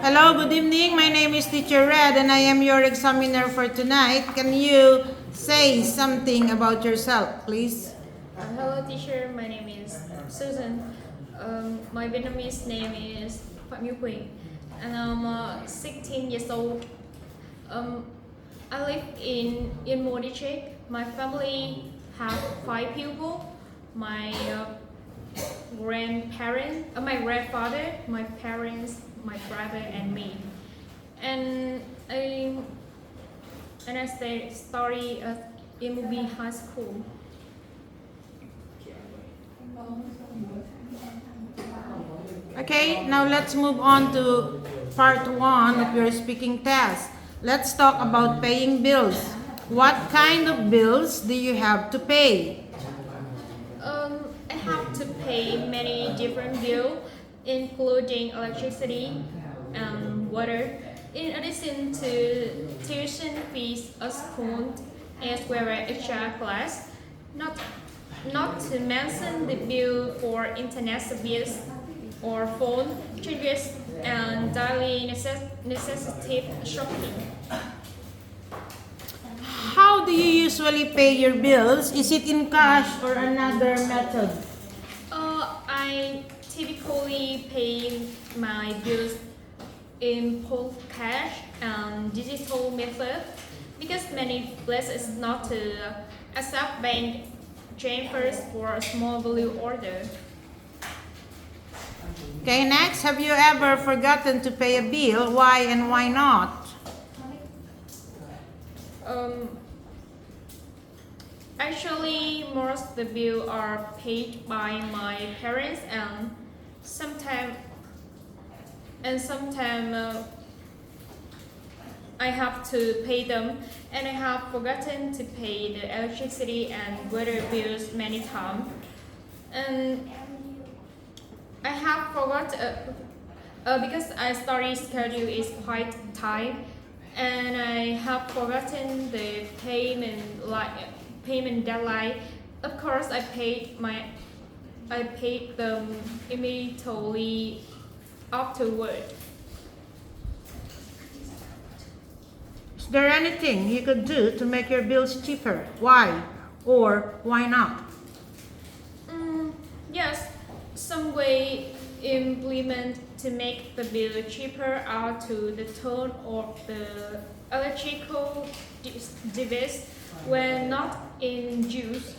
Hello, good evening. My name is Teacher Red and I am your examiner for tonight. Can you say something about yourself, please? Hello teacher, my name is Susan. My Vietnamese name is Phạm Như Quỳnh and I'm 16 years old. I live in Yên Mô district. My family have 5 people. My my grandfather, my parents, my brother and me. And I study at MUB High School. Okay, now let's move on to part 1 of your speaking test. Let's talk about paying bills. What kind of bills do you have to pay? I have to pay many different bills, including electricity and water, in addition to tuition fees at school as well as extra class. Not to mention the bill for internet service or phone charges and daily necessity shopping. How do you usually pay your bills? Is it in cash or another method? I typically pay my bills in full cash and digital method because many places not to accept bank transfers for a small value order. Okay, next, have you ever forgotten to pay a bill? Why and why not? Actually, most of the bills are paid by my parents and sometimes I have to pay them, and I have forgotten to pay the electricity and water bills many times. And I have forgot because I study schedule is quite tight, and I have forgotten the payment deadline. Of course, I paid them immediately afterward. Is there anything you could do to make your bills cheaper? Why or why not? Yes, some way implement to make the bill cheaper are to the tone of the electrical device when not in use,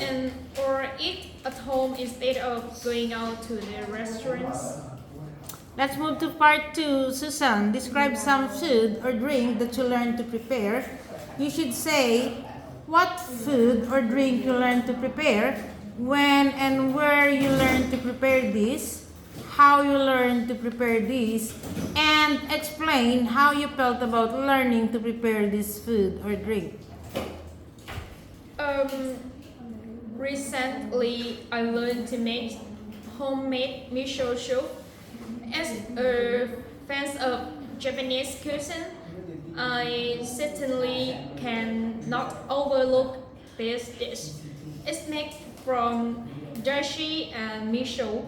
and or eat at home instead of going out to the restaurants. Let's move to part 2. Susan, describe some food or drink that you learned to prepare. You should say what food or drink you learned to prepare, when and where you learned to prepare this, how you learned to prepare this, and explain how you felt about learning to prepare this food or drink. Recently, I learned to make homemade miso soup. As a fan of Japanese cuisine, I certainly cannot overlook this dish. It's made from dashi and miso.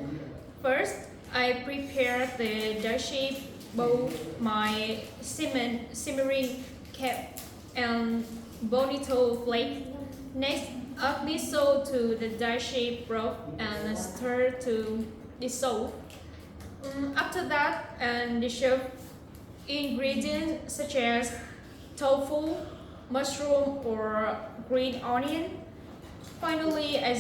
First, I prepare the dashi both my simmering cap and bonito flake. Next, add miso to the dashi broth and stir to dissolve. After that, and dissolve ingredients such as tofu, mushroom, or green onion. Finally, I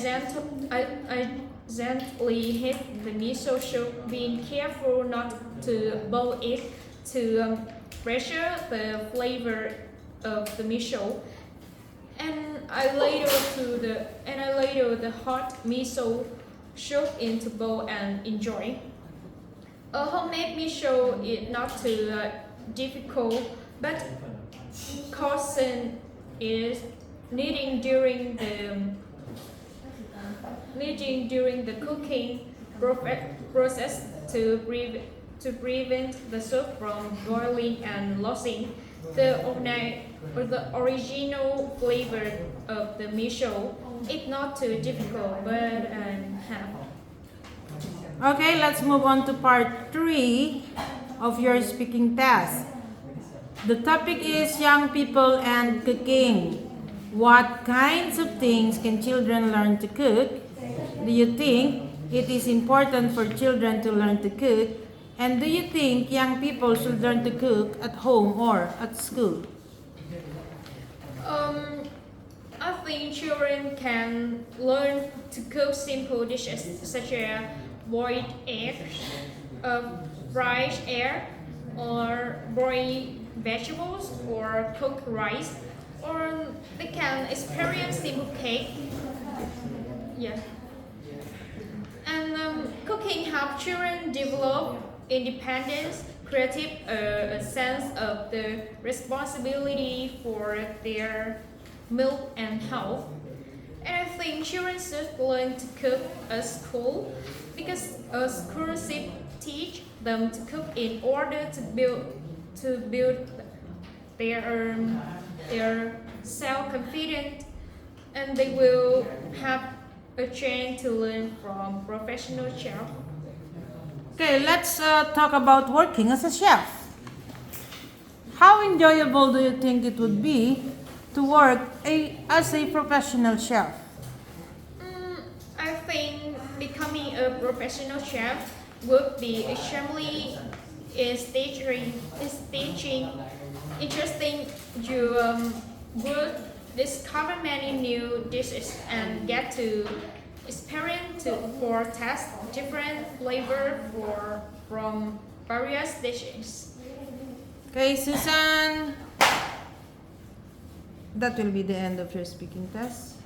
gently heat the miso soup, being careful not to boil it to pressure the flavor of the miso. And I ladle the hot miso soup into bowl and enjoy. A homemade miso is not too difficult, but caution is kneading during the cooking process to prevent the soup from boiling and losing the original flavor of the miso. It's not too difficult, but Okay, let's move on to part 3. of your speaking test. The topic is young people and cooking. What kinds of things can children learn to cook? Do you think it is important for children to learn to cook? And do you think young people should learn to cook at home or at school? I think children can learn to cook simple dishes such as boiled eggs, fried egg, or boiled vegetables, or cooked rice, or they can experience simple cake. Yeah. And cooking helps children develop independence, creative a sense of the responsibility for their meal and health. And I think children should learn to cook at school because a school should teach them to cook in order to build their self-confidence, and they will have a chance to learn from professional chef. Okay, let's talk about working as a chef. How enjoyable do you think it would be to work as a professional chef? I think becoming a professional chef would be extremely interesting. You would discover many new dishes and get to experience or test different flavor from various dishes. Okay, Susan. That will be the end of your speaking test.